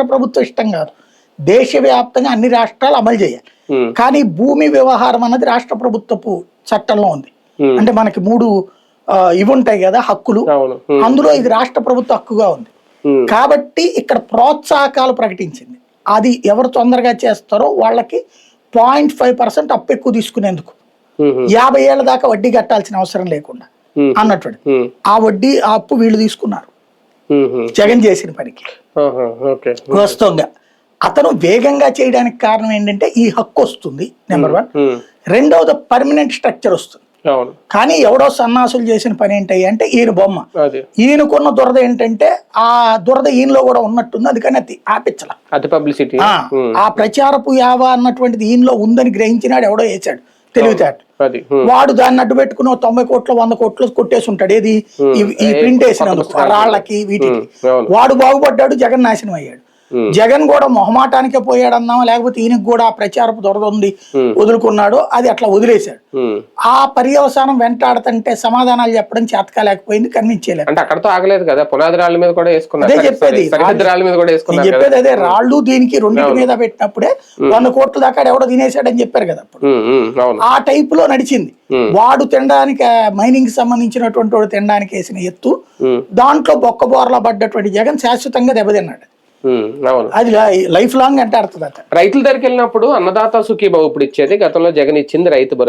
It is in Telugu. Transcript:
రాష్ట్ర ప్రభుత్వం ఇష్టం కాదు, దేశవ్యాప్తంగా అన్ని రాష్ట్రాలు అమలు చేయాలి. కానీ భూమి వ్యవహారం అన్నది రాష్ట్ర ప్రభుత్వపు చట్టంలో ఉంది. అంటే మనకి 3 ఇవి ఉంటాయి కదా హక్కులు, అందులో ఇది రాష్ట్ర ప్రభుత్వ హక్కుగా ఉంది. కాబట్టి ఇక్కడ ప్రోత్సాహకాలు ప్రకటించింది. అది ఎవరు తొందరగా చేస్తారో వాళ్ళకి 0.5% అప్పు ఎక్కువ తీసుకునేందుకు, 50 ఏళ్ల దాకా వడ్డీ కట్టాల్సిన అవసరం లేకుండా అన్నట్టు. ఆ వడ్డీ ఆ అప్పు వీళ్ళు తీసుకున్నారు జగన్ చేసిన పనికి. వాస్తవంగా అతను వేగంగా చేయడానికి కారణం ఏంటంటే ఈ హక్కు వస్తుంది నెంబర్ 1. రెండవది పర్మనెంట్ స్ట్రక్చర్ వస్తుంది. కానీ ఎవడో సన్నాసులు చేసిన పని ఏంటి అంటే ఈయన బొమ్మ, ఈయనకున్న దురద ఏంటంటే ఆ దురద ఈయనలో కూడా ఉన్నట్టుంది, అందుకని అది ఆపించాల. ఆ ప్రచారపు యావ అన్నటువంటిది ఈయనలో ఉందని గ్రహించినాడు ఎవడో వేసాడు తెలివితేట. వాడు దాన్ని అడ్డు పెట్టుకుని 90 కోట్లు 100 కోట్లు కొట్టేసి ఉంటాడు. ఏది ఈ ప్రింట్ వేసినందుకు రాళ్లకి వీటికి. వాడు బాగుపడ్డాడు, జగన్ నాశనం అయ్యాడు. జగన్ కూడా మొహమాటానికే పోయాడు అందామా, లేకపోతే ఈయనకు కూడా ఆ ప్రచారపు దొరద ఉంది వదులుకున్నాడు, అది అట్లా వదిలేశాడు. ఆ పర్యవసానం వెంటాడుతుంటే సమాధానాలు చెప్పడం చేతకాలేకపోయింది, కనిపించలేదు. అంటే అక్కడతో ఆగలేదు కదా, పునాది రాళ్ళ మీద కూడా వేసుకున్నారు. అదే చెప్పేది, నేను చెప్పేది అదే. రాళ్ళు దీనికి రెండింటి మీద పెట్టినప్పుడే 100 కోట్ల దాకా ఎవడో తినేశాడని చెప్పారు కదా అప్పుడు. ఆ టైప్ లో నడిచింది. వాడు తినడానికి, మైనింగ్ సంబంధించినటువంటి వాడు తినడానికి వేసిన ఎత్తు, దాంట్లో బొక్కబోరలా పడ్డటువంటి జగన్ శాశ్వతంగా దెబ్బతిన్నాడు. అది లైఫ్ లాంగ్ అంటే అర్థం. రైతుల దగ్గరికి వెళ్ళినప్పుడు అన్నదాత సుఖీభావ ఇప్పుడు ఇచ్చేది, గతంలో జగన్ ఇచ్చింది రైతు భరోసా.